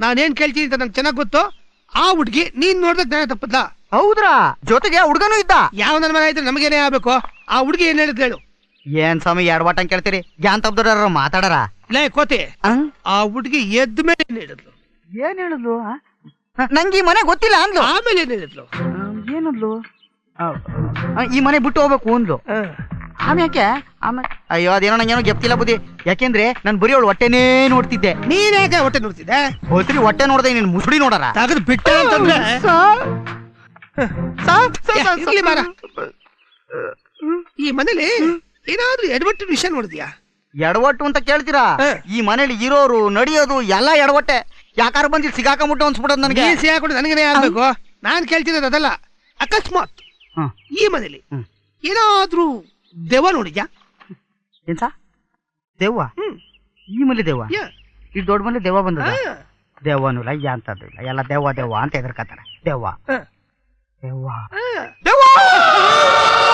ನಾನೇನ್ ಕೇಳ್ತೀನಿ ಅಂತ ನಂಗೆ ಚೆನ್ನಾಗ್ ಗೊತ್ತು. ಆ ಹುಡ್ಗಿ ನೀನ್ ನೋಡ್ದಾಗ ಜ್ಞಾನ ತಪ್ಪದ್ಲ? ಹೌದ್ರಾ? ಜೊತೆಗೆ ಹುಡ್ಗನೂ ಇದ್ದ. ಯಾವ ನನ್ನ ಮನೆ ಇದ್ರೆ ನಮಗೇನೇ ಆಗ್ಬೇಕು? ಆ ಹುಡ್ಗಿ ಏನ್ ಹೇಳಿದ್ ಹೇಳು? ಏನ್ ಸ್ವಾಮಿ ಎಡವಾಟ ಕೇಳ್ತೀರಿ? ಜ್ಞಾನ ತಪ್ಪದ್ರ ಮಾತಾಡಾರ? ಲೇ ಕೋತಿ, ಆ ಹುಡ್ಗಿ ಎದ್ದ ಮೇಲೆ ಏನ್ ಹೇಳಿದ್ಲು? ಏನ್ ಹೇಳಿದ್ಲು? ನಂಗೆ ಈ ಮನೆ ಗೊತ್ತಿಲ್ಲ ಅಂದ್ಲು. ಆಮೇಲೆ ಏನ್ ಹೇಳಿದ್ಲು? ಏನಂದ್ಲು? ಈ ಮನೆ ಬಿಟ್ಟು ಹೋಗ್ಬೇಕು ಅಂದ್ಲು. ಆಮ್ಯಾಕೆ? ಆಮೇಲೆ ಅಯ್ಯೋ ಅದೇನೋ ನಂಗೇನೋ ಗೆಪ್ತಿಲ್ಲ ಬುದ್ಧಿ. ಯಾಕೆಂದ್ರೆ ನನ್ ಬರೀ ಅವಳು ಹೊಟ್ಟೆನೇ ನೋಡ್ತಿದ್ದೆ. ನೀನ್ ಯಾಕೆ ಹೊಟ್ಟೆ ನೋಡ್ತಿದ್ದೆ? ಹೋತ್ರಿ ಹೊಟ್ಟೆ ನೋಡ್ದೆ, ನೀನ್ ಮುಸುಡಿ ನೋಡಾರ ತಗದ್ ಬಿಟ್ಟ ಅಂತಂದ್ರೆ ಇರ್ಲಿ ಮಾರ. ಈ ಮನೇಲಿ ಏನಾದ್ರೂ ಎಡವಟ್ಟು ವಿಷಯ ನೋಡಿದ್ಯಾ? ಎಡವಟ್ಟು ಅಂತ ಕೇಳ್ತೀರಾ? ಈ ಮನೇಲಿ ಇರೋರು ನಡೆಯೋದು ಎಲ್ಲ ಎಡವಟ್ಟೆ. ಯಾಕಾರ ಬಂದಿ ಸಿಗಾಕೊಂಬಿಟ್ಟು ಅನ್ಸ್ಬಿಡೋದು ನನಗೆ. ಸಿಗಾಕೊಂಡು ನನಗೇನೆ ಆಗ್ಬೇಕು? ನಾನ್ ಕೇಳ್ತಿರೋದು ಅದಲ್ಲ. ಅಕಸ್ಮಾತ್ ಈ ಮನೇಲಿ ಏನಾದ್ರೂ ದೆವ್ವ ನೋಡಿದ್ಯಾ? ಏನ್ಸ ದೆವ್ವ? ಈ ಮನೆ ದೆವ್ವ? ಈ ದೊಡ್ಡ ಮನೆ ದೆವ್ವ ಬಂದ? ದೆವ್ವನೂ ಇಲ್ಲ, ಅಂತದ್ದು ಇಲ್ಲ, ಎಲ್ಲ ದೆವ್ವ ದೆವ್ವ ಅಂತ ಹೆದರ್ಕತ್ತಾರ. ದೆವ್ವ ದೆವ್ವ